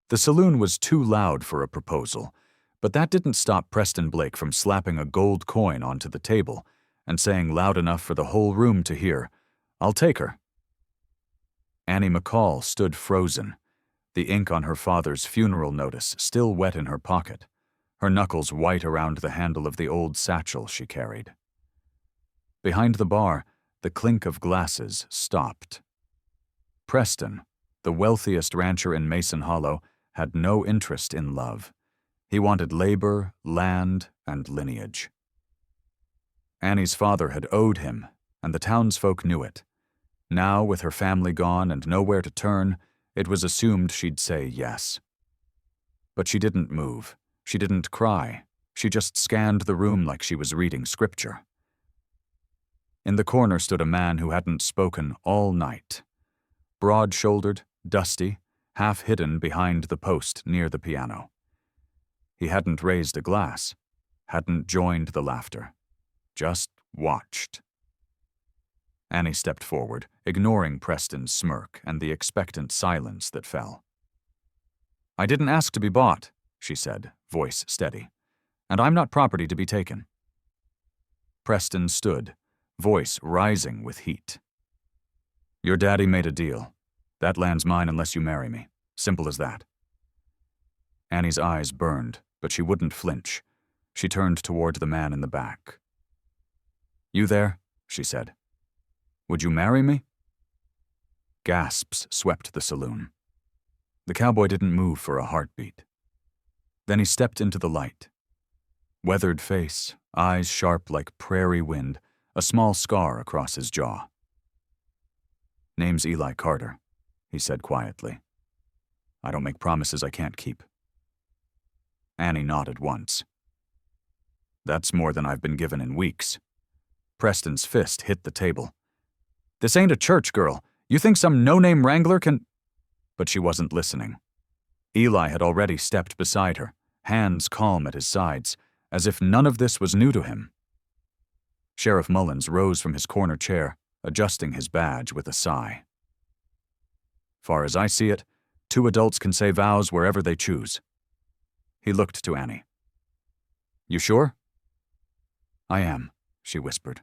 The saloon was too loud for a proposal, but that didn't stop Preston Blake from slapping a gold coin onto the table and saying loud enough for the whole room to hear, "I'll take her." Annie McCall stood frozen, the ink on her father's funeral notice still wet in her pocket, her knuckles white around the handle of the old satchel she carried. Behind the bar, the clink of glasses stopped. Preston, the wealthiest rancher in Mason Hollow, had no interest in love. He wanted labor, land, and lineage. Annie's father had owed him, and the townsfolk knew it. Now, with her family gone and nowhere to turn, it was assumed she'd say yes. But she didn't move. She didn't cry. She just scanned the room like she was reading scripture. In the corner stood a man who hadn't spoken all night. Broad-shouldered, dusty, half hidden behind the post near the piano. He hadn't raised a glass, hadn't joined the laughter, just watched. Annie stepped forward, ignoring Preston's smirk and the expectant silence that fell. "I didn't ask to be bought," she said, voice steady, "and I'm not property to be taken." Preston stood, voice rising with heat. "Your daddy made a deal. That land's mine unless you marry me. Simple as that." Annie's eyes burned, but she wouldn't flinch. She turned toward the man in the back. "You there?" she said. "Would you marry me?" Gasps swept the saloon. The cowboy didn't move for a heartbeat. Then he stepped into the light. Weathered face, eyes sharp like prairie wind, a small scar across his jaw. "Name's Eli Carter," he said quietly. "I don't make promises I can't keep." Annie nodded once. "That's more than I've been given in weeks." Preston's fist hit the table. "This ain't a church, girl. You think some no-name wrangler can—" But she wasn't listening. Eli had already stepped beside her, hands calm at his sides, as if none of this was new to him. Sheriff Mullins rose from his corner chair, adjusting his badge with a sigh. "Far as I see it, 2 adults can say vows wherever they choose." He looked to Annie. "You sure?" "I am," she whispered.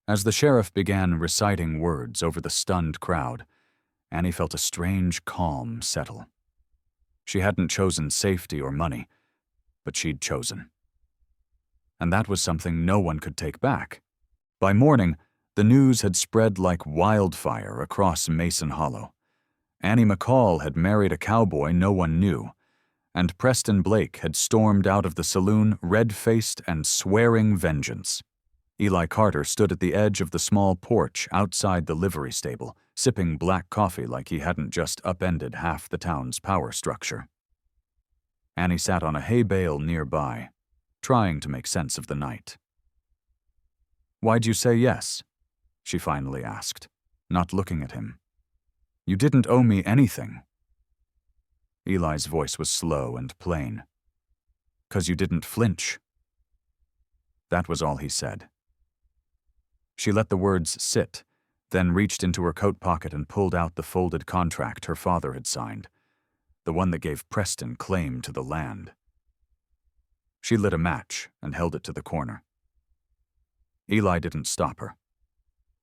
As the sheriff began reciting words over the stunned crowd, Annie felt a strange calm settle. She hadn't chosen safety or money, but she'd chosen. And that was something no one could take back. By morning, the news had spread like wildfire across Mason Hollow. Annie McCall had married a cowboy no one knew, and Preston Blake had stormed out of the saloon red-faced and swearing vengeance. Eli Carter stood at the edge of the small porch outside the livery stable, sipping black coffee like he hadn't just upended half the town's power structure. Annie sat on a hay bale nearby, trying to make sense of the night. "Why'd you say yes?" she finally asked, not looking at him. "You didn't owe me anything." Eli's voice was slow and plain. "'Cause you didn't flinch." That was all he said. She let the words sit, then reached into her coat pocket and pulled out the folded contract her father had signed, the one that gave Preston claim to the land. She lit a match and held it to the corner. Eli didn't stop her.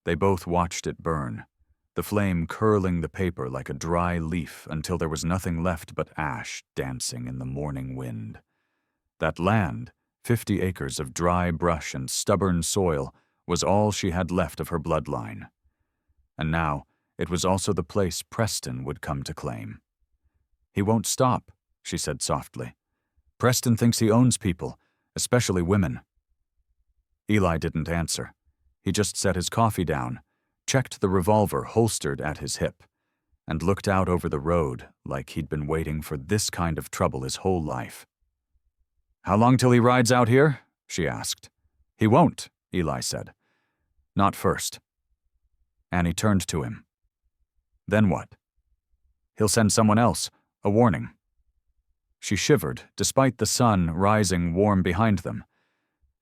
They both watched it burn, the flame curling the paper like a dry leaf until there was nothing left but ash dancing in the morning wind. That land, 50 acres of dry brush and stubborn soil, was all she had left of her bloodline. And now, it was also the place Preston would come to claim. "He won't stop," she said softly. "Preston thinks he owns people, especially women." Eli didn't answer. He just set his coffee down, checked the revolver holstered at his hip, and looked out over the road like he'd been waiting for this kind of trouble his whole life. "How long till he rides out here?" she asked. "He won't," Eli said. "Not first." Annie turned to him. "Then what?" "He'll send someone else, a warning." She shivered, despite the sun rising warm behind them.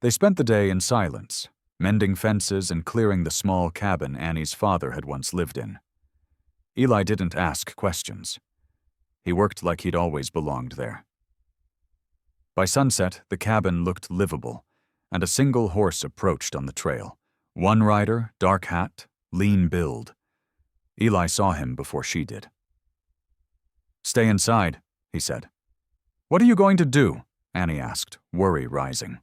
They spent the day in silence, mending fences and clearing the small cabin Annie's father had once lived in. Eli didn't ask questions. He worked like he'd always belonged there. By sunset, the cabin looked livable, and a single horse approached on the trail. One rider, dark hat, lean build. Eli saw him before she did. "Stay inside," he said. "What are you going to do?" Annie asked, worry rising.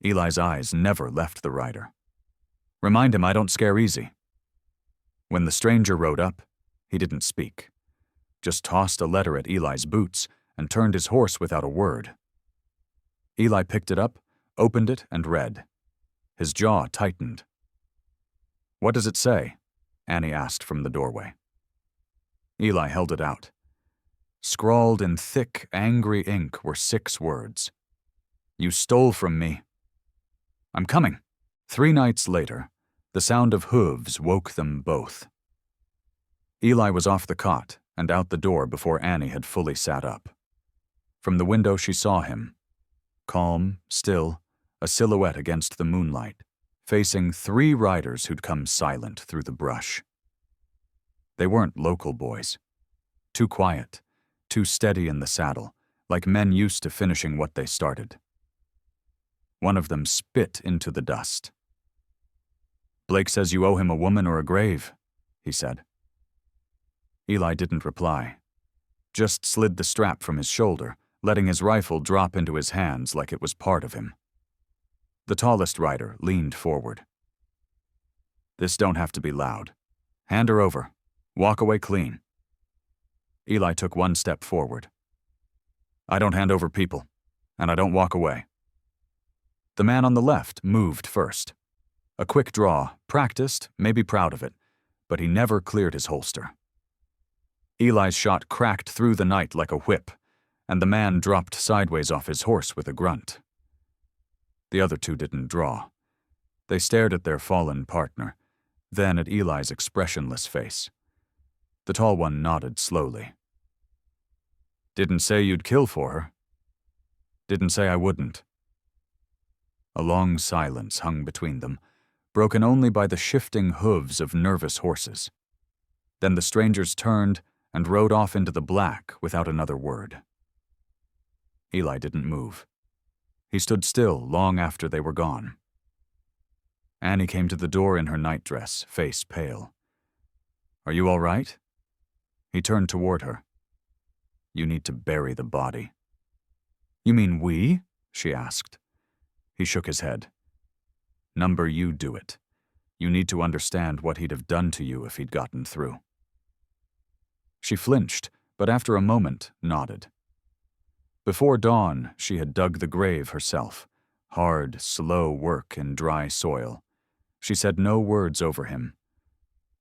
Eli's eyes never left the rider. "Remind him I don't scare easy." When the stranger rode up, he didn't speak, just tossed a letter at Eli's boots and turned his horse without a word. Eli picked it up, opened it, and read. His jaw tightened. "What does it say?" Annie asked from the doorway. Eli held it out. Scrawled in thick, angry ink were 6 words. "You stole from me." "I'm coming." 3 nights later, the sound of hooves woke them both. Eli was off the cot and out the door before Annie had fully sat up. From the window she saw him, calm, still, a silhouette against the moonlight, facing 3 riders who'd come silent through the brush. They weren't local boys. Too quiet, too steady in the saddle, like men used to finishing what they started. One of them spit into the dust. "Blake says you owe him a woman or a grave," he said. Eli didn't reply, just slid the strap from his shoulder, letting his rifle drop into his hands like it was part of him. The tallest rider leaned forward. "This don't have to be loud. Hand her over. Walk away clean." Eli took 1 step forward. "I don't hand over people, and I don't walk away." The man on the left moved first. A quick draw, practiced, maybe proud of it, but he never cleared his holster. Eli's shot cracked through the night like a whip, and the man dropped sideways off his horse with a grunt. The other 2 didn't draw. They stared at their fallen partner, then at Eli's expressionless face. The tall one nodded slowly. "Didn't say you'd kill for her." "Didn't say I wouldn't." A long silence hung between them, broken only by the shifting hooves of nervous horses. Then the strangers turned and rode off into the black without another word. Eli didn't move. He stood still long after they were gone. Annie came to the door in her nightdress, face pale. "Are you all right?" He turned toward her. "You need to bury the body." "You mean we?" she asked. He shook his head. "Number you do it. You need to understand what he'd have done to you if he'd gotten through." She flinched, but after a moment nodded. Before dawn, she had dug the grave herself, hard, slow work in dry soil. She said no words over him,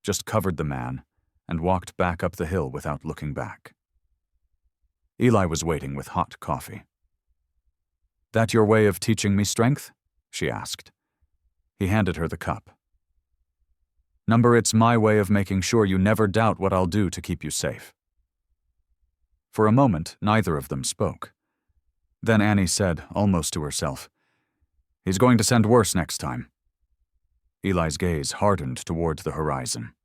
just covered the man and walked back up the hill without looking back. Eli was waiting with hot coffee. "That your way of teaching me strength?" she asked. He handed her the cup. "Number, it's my way of making sure you never doubt what I'll do to keep you safe." For a moment, neither of them spoke. Then Annie said, almost to herself, "He's going to send worse next time." Eli's gaze hardened toward the horizon.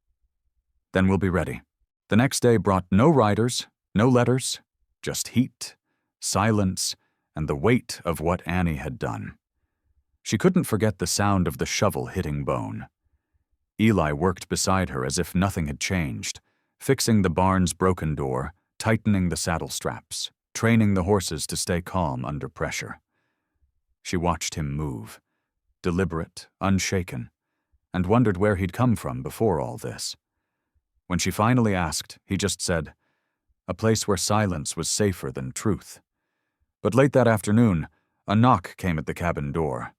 "Then we'll be ready." The next day brought no riders, no letters, just heat, silence, and the weight of what Annie had done. She couldn't forget the sound of the shovel hitting bone. Eli worked beside her as if nothing had changed, fixing the barn's broken door, tightening the saddle straps, training the horses to stay calm under pressure. She watched him move, deliberate, unshaken, and wondered where he'd come from before all this. When she finally asked, he just said, "A place where silence was safer than truth." But late that afternoon, a knock came at the cabin door.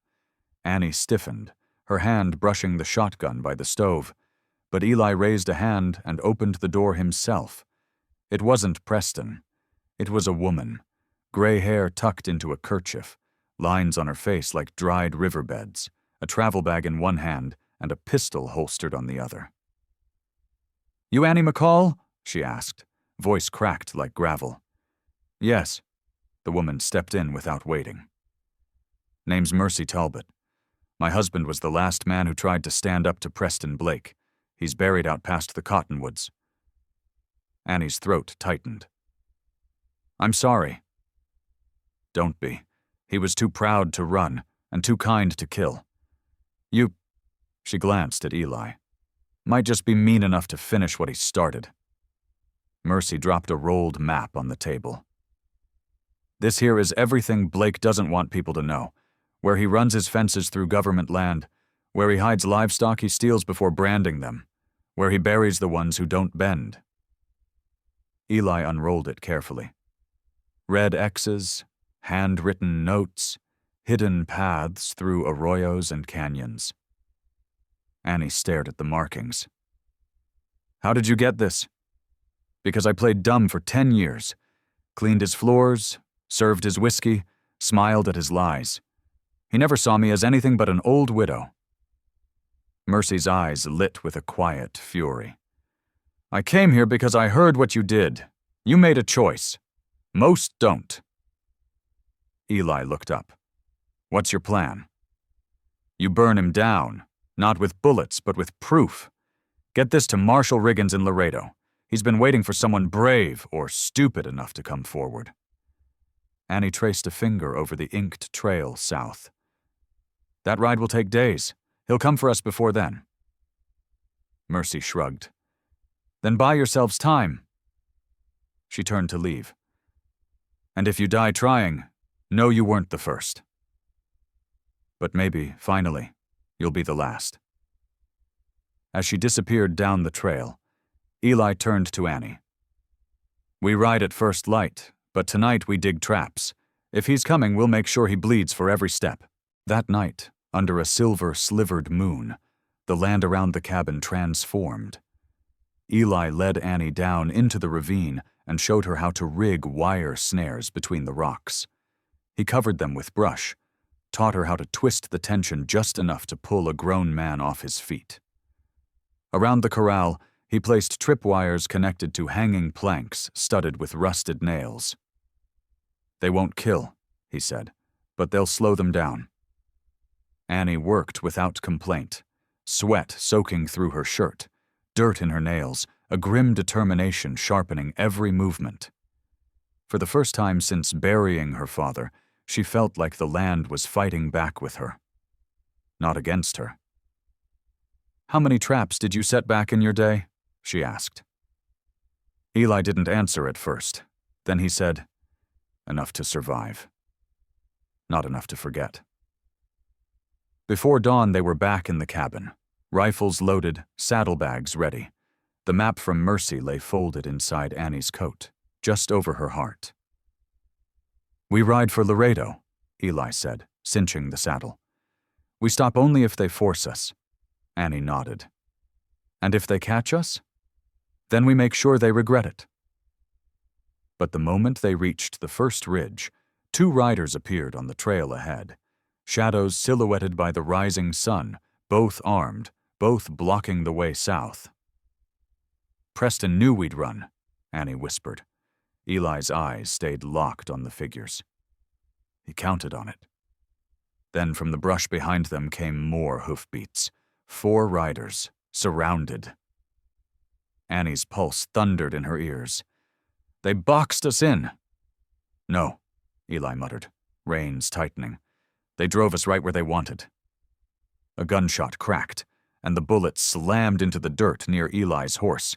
Annie stiffened, her hand brushing the shotgun by the stove, but Eli raised a hand and opened the door himself. It wasn't Preston. It was a woman, gray hair tucked into a kerchief, lines on her face like dried riverbeds, a travel bag in one hand and a pistol holstered on the other. "You Annie McCall?" she asked, voice cracked like gravel. "Yes." The woman stepped in without waiting. "Name's Mercy Talbot. My husband was the last man who tried to stand up to Preston Blake. He's buried out past the cottonwoods." Annie's throat tightened. I'm sorry. Don't be. He was too proud to run, and too kind to kill. You, she glanced at Eli, might just be mean enough to finish what he started. Mercy dropped a rolled map on the table. This here is everything Blake doesn't want people to know. Where he runs his fences through government land, where he hides livestock he steals before branding them, where he buries the ones who don't bend. Eli unrolled it carefully. Red X's, handwritten notes, hidden paths through arroyos and canyons. Annie stared at the markings. How did you get this? Because I played dumb for 10 years, cleaned his floors, served his whiskey, smiled at his lies. He never saw me as anything but an old widow. Mercy's eyes lit with a quiet fury. I came here because I heard what you did. You made a choice. Most don't. Eli looked up. What's your plan? You burn him down, not with bullets, but with proof. Get this to Marshal Riggins in Larredo. He's been waiting for someone brave or stupid enough to come forward. Annie traced a finger over the inked trail south. That ride will take days. He'll come for us before then. Mercy shrugged. Then buy yourselves time. She turned to leave. And if you die trying, know you weren't the first. But maybe, finally, you'll be the last. As she disappeared down the trail, Eli turned to Annie. We ride at first light, but tonight we dig traps. If he's coming, we'll make sure he bleeds for every step. That night, under a silver-slivered moon, the land around the cabin transformed. Eli led Annie down into the ravine and showed her how to rig wire snares between the rocks. He covered them with brush, taught her how to twist the tension just enough to pull a grown man off his feet. Around the corral, he placed tripwires connected to hanging planks studded with rusted nails. They won't kill, he said, but they'll slow them down. Annie worked without complaint, sweat soaking through her shirt, dirt in her nails, a grim determination sharpening every movement. For the first time since burying her father, she felt like the land was fighting back with her, not against her. How many traps did you set back in your day? She asked. Eli didn't answer at first. Then he said, enough to survive. Not enough to forget. Before dawn, they were back in the cabin, rifles loaded, saddlebags ready. The map from Mercy lay folded inside Annie's coat, just over her heart. We ride for Larredo, Eli said, cinching the saddle. We stop only if they force us. Annie nodded. And if they catch us? Then we make sure they regret it. But the moment they reached the first ridge, 2 riders appeared on the trail ahead, shadows silhouetted by the rising sun, both armed, both blocking the way south. Preston knew we'd run, Annie whispered. Eli's eyes stayed locked on the figures. He counted on it. Then from the brush behind them came more hoofbeats. 4 riders, surrounded. Annie's pulse thundered in her ears. They boxed us in. No, Eli muttered, reins tightening. They drove us right where they wanted. A gunshot cracked, and the bullet slammed into the dirt near Eli's horse.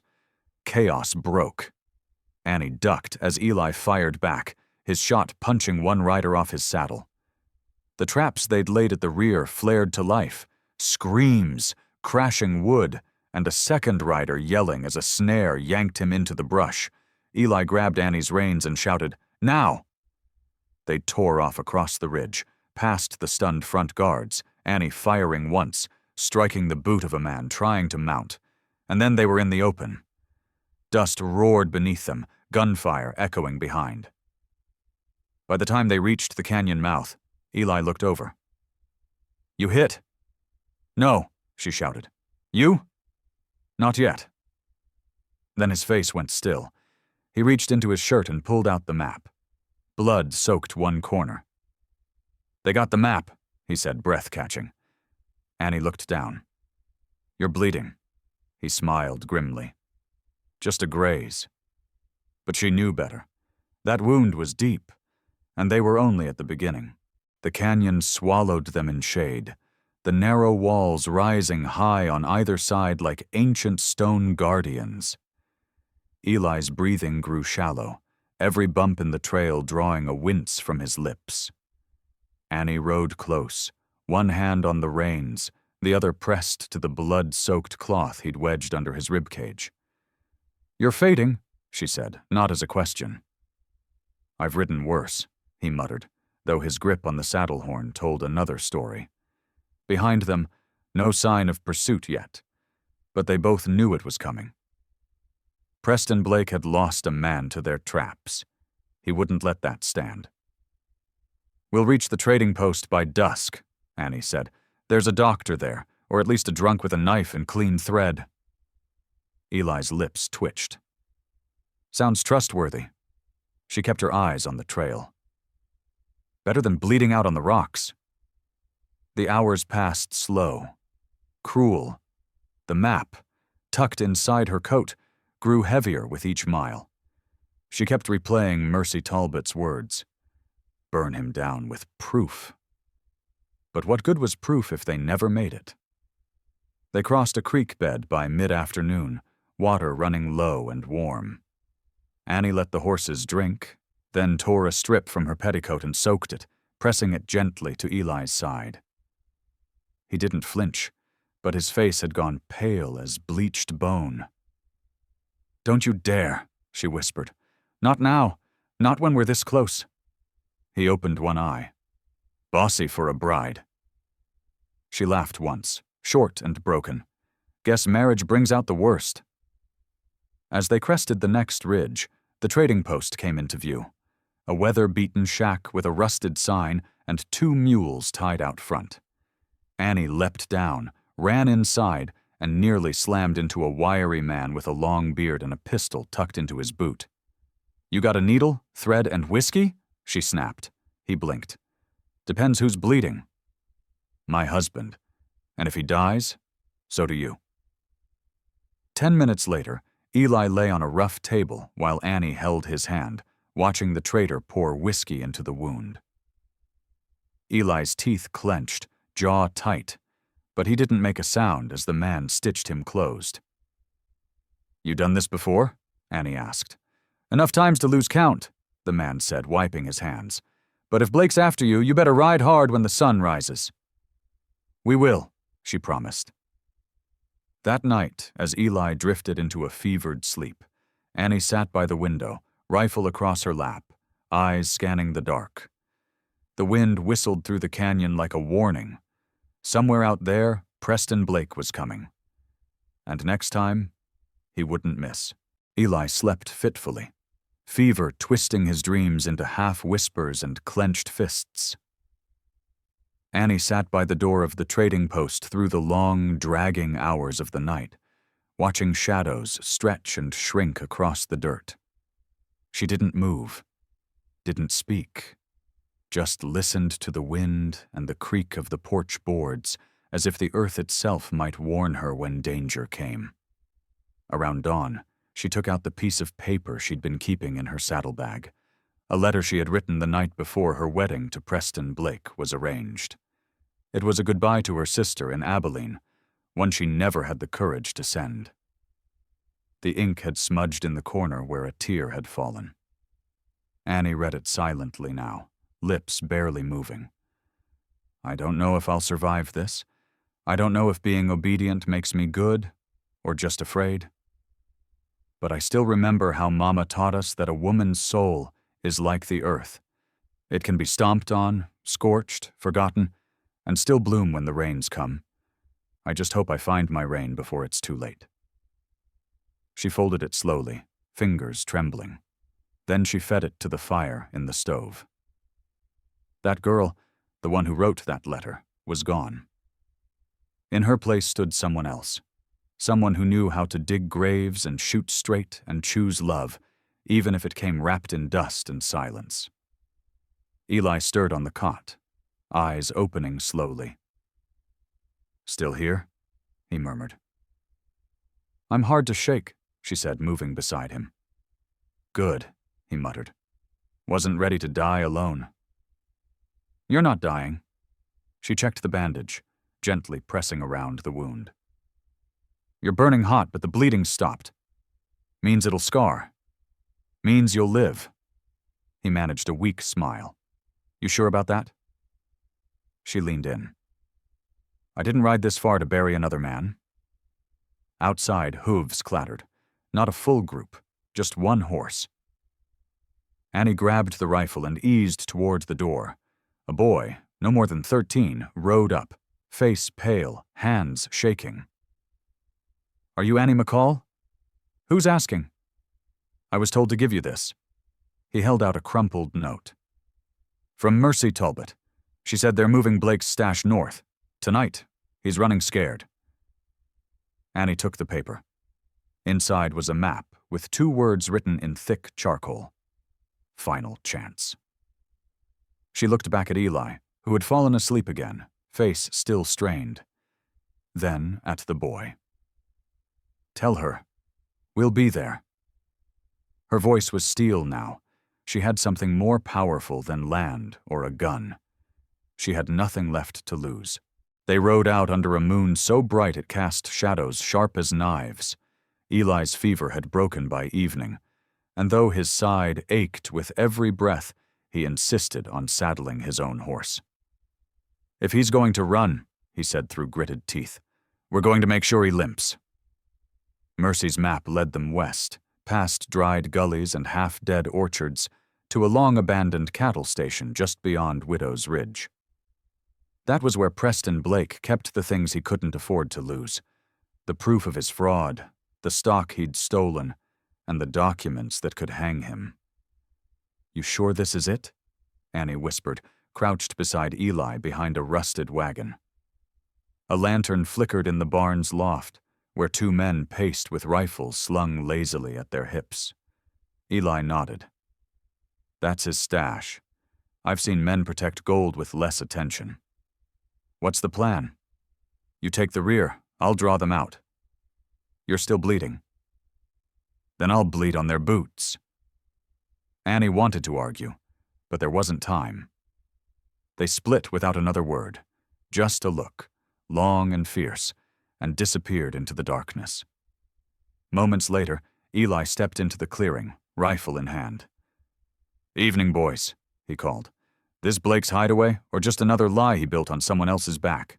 Chaos broke. Annie ducked as Eli fired back, his shot punching one rider off his saddle. The traps they'd laid at the rear flared to life, screams, crashing wood, and a second rider yelling as a snare yanked him into the brush. Eli grabbed Annie's reins and shouted, "Now!" They tore off across the ridge, past the stunned front guards, Annie firing once, striking the boot of a man trying to mount, and then they were in the open. Dust roared beneath them, gunfire echoing behind. By the time they reached the canyon mouth, Eli looked over. "You hit?" "No," she shouted. "You?" "Not yet." Then his face went still. He reached into his shirt and pulled out the map. Blood soaked one corner. "They got the map," he said, breath-catching. Annie looked down. "You're bleeding." He smiled grimly. "Just a graze." But she knew better. That wound was deep, and they were only at the beginning. The canyon swallowed them in shade, the narrow walls rising high on either side like ancient stone guardians. Eli's breathing grew shallow, every bump in the trail drawing a wince from his lips. Annie rode close, one hand on the reins, the other pressed to the blood-soaked cloth he'd wedged under his ribcage. "You're fading," she said, not as a question. "I've ridden worse," he muttered, though his grip on the saddle horn told another story. Behind them, no sign of pursuit yet, but they both knew it was coming. Preston Blake had lost a man to their traps. He wouldn't let that stand. "We'll reach the trading post by dusk," Annie said. "There's a doctor there, or at least a drunk with a knife and clean thread." Eli's lips twitched. "Sounds trustworthy." She kept her eyes on the trail. "Better than bleeding out on the rocks." The hours passed slow, cruel. The map, tucked inside her coat, grew heavier with each mile. She kept replaying Mercy Talbot's words. Burn him down with proof. But what good was proof if they never made it? They crossed a creek bed by mid-afternoon, water running low and warm. Annie let the horses drink, then tore a strip from her petticoat and soaked it, pressing it gently to Eli's side. He didn't flinch, but his face had gone pale as bleached bone. "Don't you dare," she whispered. "Not now. Not when we're this close." He opened one eye. "Bossy for a bride." She laughed once, short and broken. "Guess marriage brings out the worst." As they crested the next ridge, the trading post came into view. A weather-beaten shack with a rusted sign and 2 mules tied out front. Annie leapt down, ran inside, and nearly slammed into a wiry man with a long beard and a pistol tucked into his boot. "You got a needle, thread, and whiskey?" she snapped. He blinked. "Depends who's bleeding." "My husband. And if he dies, so do you." 10 minutes later, Eli lay on a rough table while Annie held his hand, watching the trader pour whiskey into the wound. Eli's teeth clenched, jaw tight, but he didn't make a sound as the man stitched him closed. "You done this before?" Annie asked. "Enough times to lose count," the man said, wiping his hands. "But if Blake's after you, you better ride hard when the sun rises." "We will," she promised. That night, as Eli drifted into a fevered sleep, Annie sat by the window, rifle across her lap, eyes scanning the dark. The wind whistled through the canyon like a warning. Somewhere out there, Preston Blake was coming. And next time, he wouldn't miss. Eli slept fitfully, fever twisting his dreams into half-whispers and clenched fists. Annie sat by the door of the trading post through the long, dragging hours of the night, watching shadows stretch and shrink across the dirt. She didn't move, didn't speak, just listened to the wind and the creak of the porch boards as if the earth itself might warn her when danger came. Around dawn, she took out the piece of paper she'd been keeping in her saddlebag, a letter she had written the night before her wedding to Preston Blake was arranged. It was a goodbye to her sister in Abilene, one she never had the courage to send. The ink had smudged in the corner where a tear had fallen. Annie read it silently now, lips barely moving. "I don't know if I'll survive this. I don't know if being obedient makes me good or just afraid. But I still remember how Mama taught us that a woman's soul is like the earth. It can be stomped on, scorched, forgotten, and still bloom when the rains come. I just hope I find my rain before it's too late." She folded it slowly, fingers trembling. Then she fed it to the fire in the stove. That girl, the one who wrote that letter, was gone. In her place stood someone else, someone who knew how to dig graves and shoot straight and choose love, even if it came wrapped in dust and silence. Eli stirred on the cot, eyes opening slowly. "Still here?" he murmured. "I'm hard to shake," she said, moving beside him. "Good," he muttered. Wasn't ready to die alone. You're not dying. She checked the bandage, gently pressing around the wound. You're burning hot, but the bleeding's stopped. Means it'll scar. Means you'll live. He managed a weak smile. You sure about that? She leaned in. I didn't ride this far to bury another man. Outside, hooves clattered. Not a full group, just one horse. Annie grabbed the rifle and eased toward the door. A boy, no more than 13, rode up, face pale, hands shaking. Are you Annie McCall? Who's asking? I was told to give you this. He held out a crumpled note. From Mercy Talbot. She said they're moving Blake's stash north. Tonight. He's running scared. Annie took the paper. Inside was a map with 2 words written in thick charcoal. Final chance. She looked back at Eli, who had fallen asleep again, face still strained. Then at the boy. Tell her. We'll be there. Her voice was steel now. She had something more powerful than land or a gun. She had nothing left to lose. They rode out under a moon so bright it cast shadows sharp as knives. Eli's fever had broken by evening, and though his side ached with every breath, he insisted on saddling his own horse. If he's going to run, he said through gritted teeth, we're going to make sure he limps. Mercy's map led them west, past dried gullies and half-dead orchards, to a long-abandoned cattle station just beyond Widow's Ridge. That was where Preston Blake kept the things he couldn't afford to lose. The proof of his fraud, the stock he'd stolen, and the documents that could hang him. You sure this is it? Annie whispered, crouched beside Eli behind a rusted wagon. A lantern flickered in the barn's loft, where 2 men paced with rifles slung lazily at their hips. Eli nodded. That's his stash. I've seen men protect gold with less attention. What's the plan? You take the rear, I'll draw them out. You're still bleeding. Then I'll bleed on their boots. Annie wanted to argue, but there wasn't time. They split without another word, just a look, long and fierce, and disappeared into the darkness. Moments later, Eli stepped into the clearing, rifle in hand. Evening, boys, he called. This Blake's hideaway, or just another lie he built on someone else's back?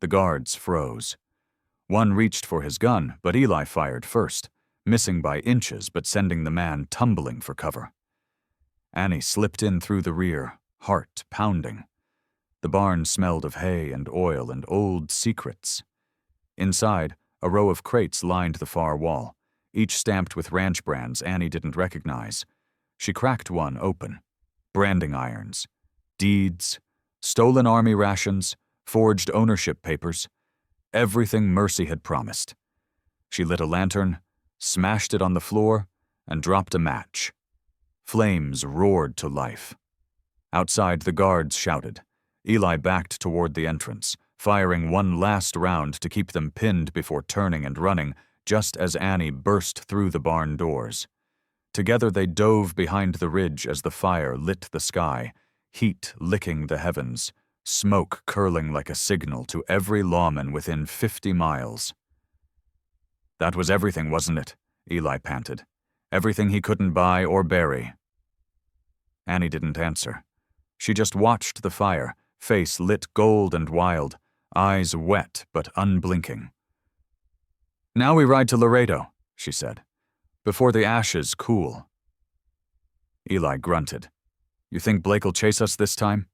The guards froze. One reached for his gun, but Eli fired first, missing by inches but sending the man tumbling for cover. Annie slipped in through the rear, heart pounding. The barn smelled of hay and oil and old secrets. Inside, a row of crates lined the far wall, each stamped with ranch brands Annie didn't recognize. She cracked one open. Branding irons, deeds, stolen army rations, forged ownership papers, everything Mercy had promised. She lit a lantern, smashed it on the floor, and dropped a match. Flames roared to life. Outside, the guards shouted. Eli backed toward the entrance, firing one last round to keep them pinned before turning and running, just as Annie burst through the barn doors. Together they dove behind the ridge as the fire lit the sky, heat licking the heavens, smoke curling like a signal to every lawman within 50 miles. That was everything, wasn't it? Eli panted. Everything he couldn't buy or bury. Annie didn't answer. She just watched the fire, face lit gold and wild, eyes wet but unblinking. Now we ride to Larredo, she said. Before the ashes cool. Eli grunted. You think Blake'll chase us this time?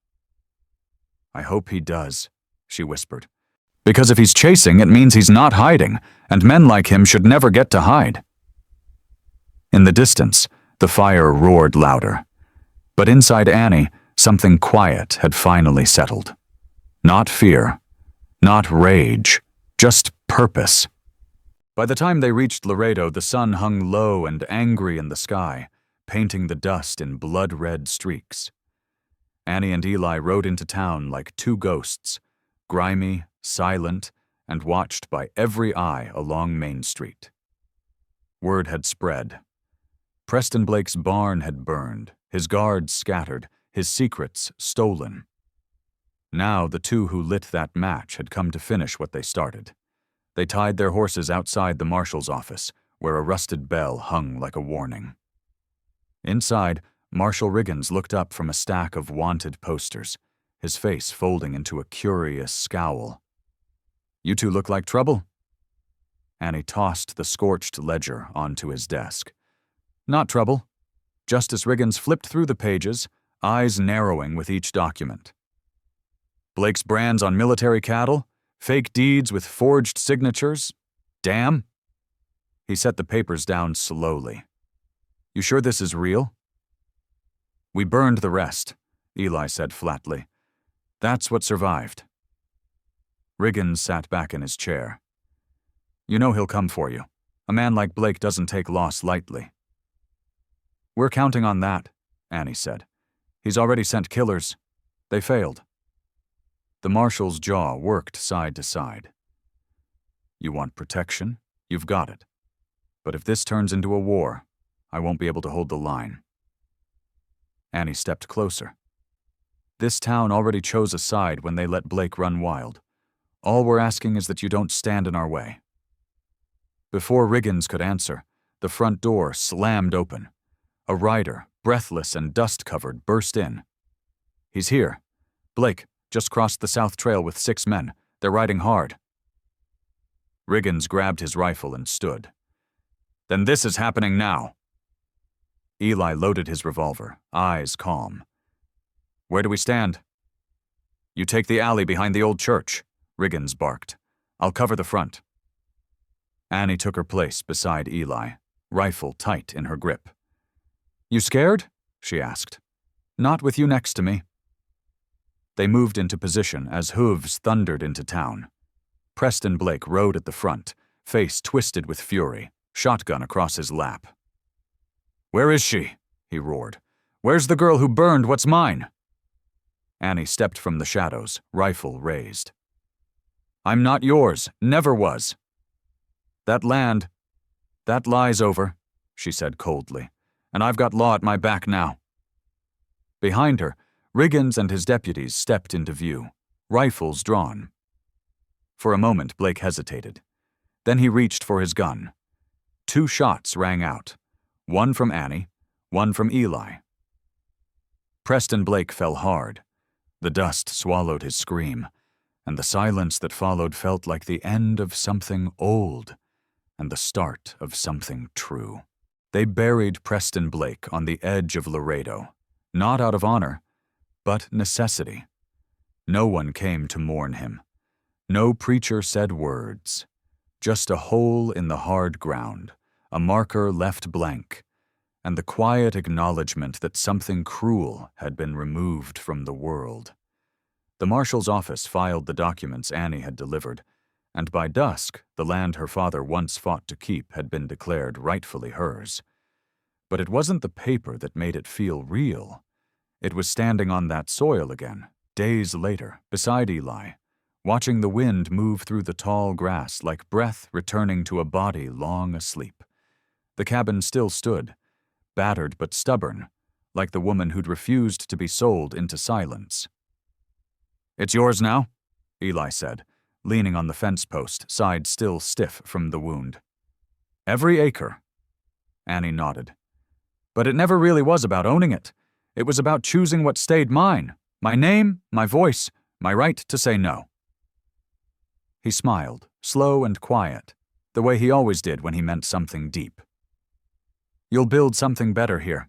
I hope he does, she whispered. Because if he's chasing, it means he's not hiding, and men like him should never get to hide. In the distance, the fire roared louder. But inside Annie, something quiet had finally settled. Not fear, not rage, just purpose. By the time they reached Larredo, the sun hung low and angry in the sky, painting the dust in blood-red streaks. Annie and Eli rode into town like 2 ghosts, grimy, silent, and watched by every eye along Main Street. Word had spread. Preston Blake's barn had burned, His guards scattered, his secrets stolen. Now the two who lit that match had come to finish what they started. They tied their horses outside the marshal's office, where a rusted bell hung like a warning. Inside, Marshal Riggins looked up from a stack of wanted posters, his face folding into a curious scowl. "You two look like trouble?" Annie tossed the scorched ledger onto his desk. "Not trouble." Justice Riggins flipped through the pages, eyes narrowing with each document. "Blake's brands on military cattle? Fake deeds with forged signatures? Damn." He set the papers down slowly. "You sure this is real?" "We burned the rest," Eli said flatly. "That's what survived." Riggins sat back in his chair. "You know he'll come for you. A man like Blake doesn't take loss lightly." "We're counting on that," Annie said. "He's already sent killers. They failed." The marshal's jaw worked side to side. "You want protection? You've got it. But if this turns into a war, I won't be able to hold the line." Annie stepped closer. "This town already chose a side when they let Blake run wild. All we're asking is that you don't stand in our way." Before Riggins could answer, the front door slammed open. A rider, breathless and dust-covered, burst in. "He's here. Blake just crossed the South Trail with 6 men. They're riding hard." Riggins grabbed his rifle and stood. "Then this is happening now." Eli loaded his revolver, eyes calm. "Where do we stand?" "You take the alley behind the old church," Riggins barked. "I'll cover the front." Annie took her place beside Eli, rifle tight in her grip. "You scared?" she asked. "Not with you next to me." They moved into position as hooves thundered into town. Preston Blake rode at the front, face twisted with fury, shotgun across his lap. "Where is she?" he roared. "Where's the girl who burned what's mine?" Annie stepped from the shadows, rifle raised. "I'm not yours, never was." That lie's over," she said coldly, "and I've got law at my back now." Behind her, Riggins and his deputies stepped into view, rifles drawn. For a moment, Blake hesitated. Then he reached for his gun. 2 shots rang out, one from Annie, one from Eli. Preston Blake fell hard. The dust swallowed his scream, and the silence that followed felt like the end of something old and the start of something true. They buried Preston Blake on the edge of Larredo, not out of honor, but necessity. No one came to mourn him. No preacher said words. Just a hole in the hard ground, a marker left blank, and the quiet acknowledgement that something cruel had been removed from the world. The marshal's office filed the documents Annie had delivered, and by dusk, the land her father once fought to keep had been declared rightfully hers. But it wasn't the paper that made it feel real. It was standing on that soil again, days later, beside Eli, watching the wind move through the tall grass like breath returning to a body long asleep. The cabin still stood, battered but stubborn, like the woman who'd refused to be sold into silence. "It's yours now," Eli said, leaning on the fence post, side still stiff from the wound. "Every acre." Annie nodded. "But it never really was about owning it. It was about choosing what stayed mine, my name, my voice, my right to say no." He smiled, slow and quiet, the way he always did when he meant something deep. "You'll build something better here."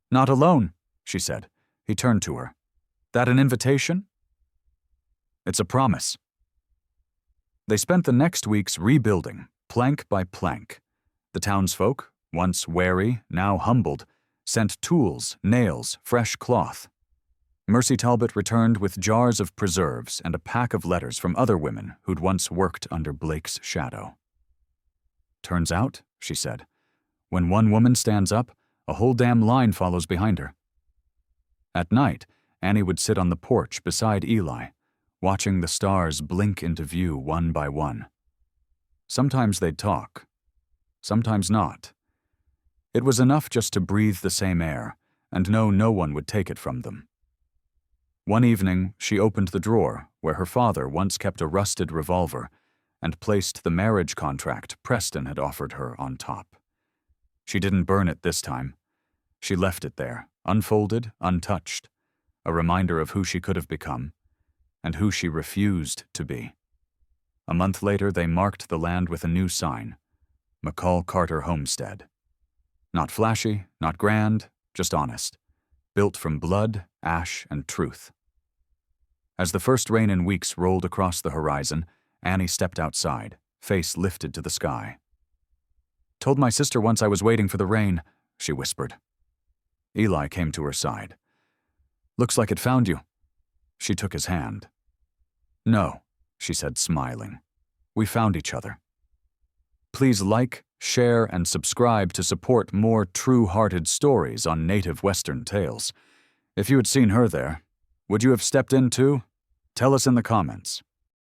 "Not alone," she said. He turned to her. "That an invitation?" "It's a promise." They spent the next weeks rebuilding, plank by plank. The townsfolk, once wary, now humbled, sent tools, nails, fresh cloth. Mercy Talbot returned with jars of preserves and a pack of letters from other women who'd once worked under Blake's shadow. "Turns out," she said, "when one woman stands up, a whole damn line follows behind her." At night, Annie would sit on the porch beside Eli, watching the stars blink into view one by one. Sometimes they'd talk, sometimes not. It was enough just to breathe the same air and know no one would take it from them. One evening, she opened the drawer where her father once kept a rusted revolver and placed the marriage contract Preston had offered her on top. She didn't burn it this time. She left it there, unfolded, untouched, a reminder of who she could have become and who she refused to be. A month later, they marked the land with a new sign, McCall Carter Homestead. Not flashy, not grand, just honest, built from blood, ash, and truth. As the first rain in weeks rolled across the horizon, Annie stepped outside, face lifted to the sky. "Told my sister once I was waiting for the rain," she whispered. Eli came to her side. "Looks like it found you." She took his hand. "No," she said, smiling. "We found each other." Please like, share, and subscribe to support more true-hearted stories on Native Western Tales. If you had seen her there, would you have stepped in too? Tell us in the comments.